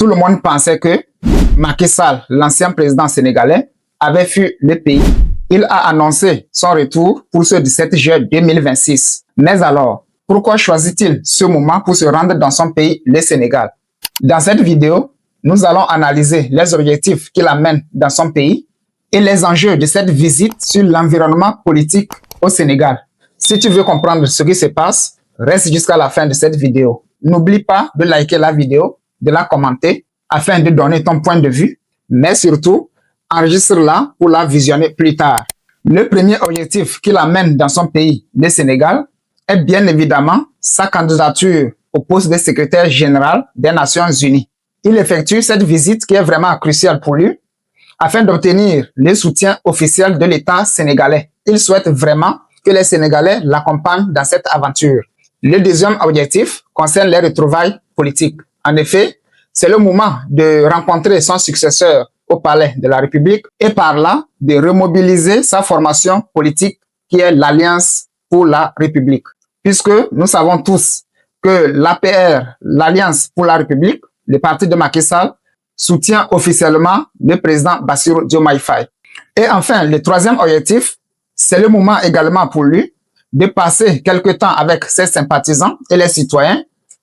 tout le monde pensait que Macky Sall, l'ancien président sénégalais, avait fui le pays. Il a annoncé son retour pour ce 17 juillet 2026. Mais alors, pourquoi choisit-il ce moment pour se rendre dans son pays, le Sénégal? Dans cette vidéo, nous allons analyser les objectifs qu'il amène dans son pays et les enjeux de cette visite sur l'environnement politique au Sénégal. Si tu veux comprendre ce qui se passe, reste jusqu'à la fin de cette vidéo. N'oublie pas de liker la vidéo, de la commenter afin de donner ton point de vue, mais surtout, enregistre-la pour la visionner plus tard. Le premier objectif qu'il amène dans son pays, le Sénégal, est bien évidemment sa candidature au poste de secrétaire général des Nations Unies. Il effectue cette visite qui est vraiment cruciale pour lui afin d'obtenir le soutien officiel de l'État sénégalais. Il souhaite vraiment que les Sénégalais l'accompagnent dans cette aventure. Le deuxième objectif concerne les retrouvailles politiques. En effet, c'est le moment de rencontrer son successeur au palais de la République et par là de remobiliser sa formation politique qui est l'Alliance pour la République. Puisque nous savons tous que l'APR, l'Alliance pour la République, le parti de Macky Sall, soutient officiellement le président Bassirou Diomaye Faye. Et enfin, le troisième objectif, c'est le moment également pour lui de passer quelque temps avec ses sympathisants et les citoyens,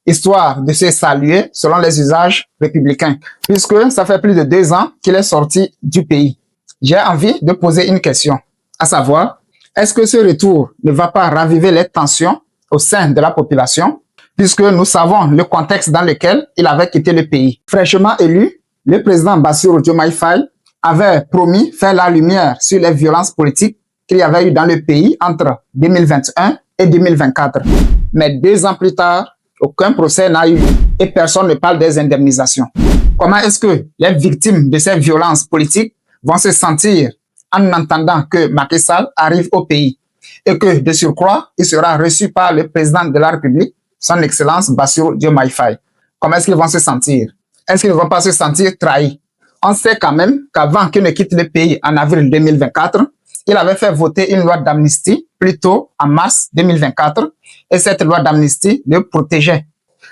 histoire de se saluer selon les usages républicains, puisque ça fait plus de 2 ans qu'il est sorti du pays. J'ai envie de poser une question, à savoir, est-ce que ce retour ne va pas raviver les tensions au sein de la population, puisque nous savons le contexte dans lequel il avait quitté le pays. Fraîchement élu, le président Bassirou Diomaye Faye avait promis faire la lumière sur les violences politiques qu'il y avait eu dans le pays entre 2021 et 2024. Mais 2 ans plus tard, aucun procès n'a eu et personne ne parle des indemnisations. Comment est-ce que les victimes de ces violences politiques vont se sentir en entendant que Macky Sall arrive au pays et que, de surcroît, il sera reçu par le président de la République, son Excellence Bassirou Diomaye Faye? Comment est-ce qu'ils vont se sentir? Est-ce qu'ils ne vont pas se sentir trahis? On sait quand même qu'avant qu'il ne quitte le pays en avril 2024, il avait fait voter une loi d'amnistie plus tôt en mars 2024 et cette loi d'amnistie le protégeait.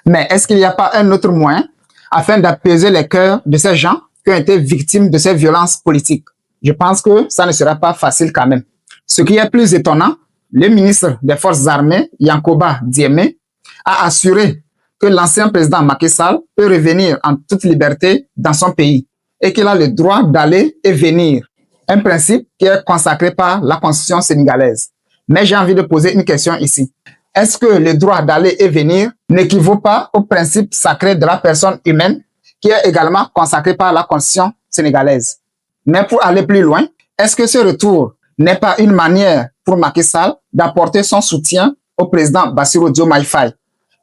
Mais est-ce qu'il n'y a pas un autre moyen afin d'apaiser les cœurs de ces gens qui ont été victimes de ces violences politiques? Je pense que ça ne sera pas facile quand même. Ce qui est plus étonnant, le ministre des Forces armées, Yankoba Diémé, a assuré que l'ancien président Macky Sall peut revenir en toute liberté dans son pays et qu'il a le droit d'aller et venir. Un principe qui est consacré par la Constitution sénégalaise. Mais j'ai envie de poser une question ici. Est-ce que le droit d'aller et venir n'équivaut pas au principe sacré de la personne humaine qui est également consacré par la Constitution sénégalaise? Mais pour aller plus loin, est-ce que ce retour n'est pas une manière pour Macky Sall d'apporter son soutien au président Bassirou Diomaye Faye?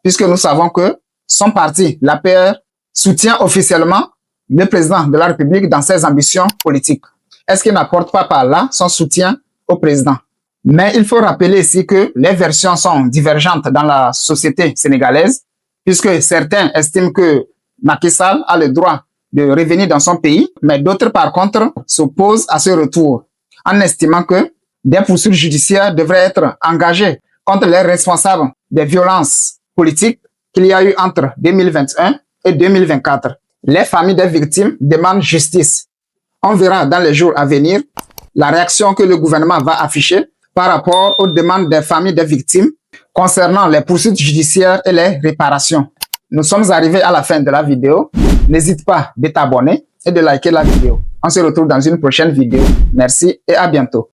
Puisque nous savons que son parti, l'APR, soutient officiellement le président de la République dans ses ambitions politiques. Est-ce qu'il n'apporte pas par là son soutien au président? Mais il faut rappeler ici que les versions sont divergentes dans la société sénégalaise, puisque certains estiment que Macky Sall a le droit de revenir dans son pays, mais d'autres par contre s'opposent à ce retour, en estimant que des poursuites judiciaires devraient être engagées contre les responsables des violences politiques qu'il y a eu entre 2021 et 2024. Les familles des victimes demandent justice. On verra dans les jours à venir la réaction que le gouvernement va afficher par rapport aux demandes des familles des victimes concernant les poursuites judiciaires et les réparations. Nous sommes arrivés à la fin de la vidéo. N'hésite pas de t'abonner et de liker la vidéo. On se retrouve dans une prochaine vidéo. Merci et à bientôt.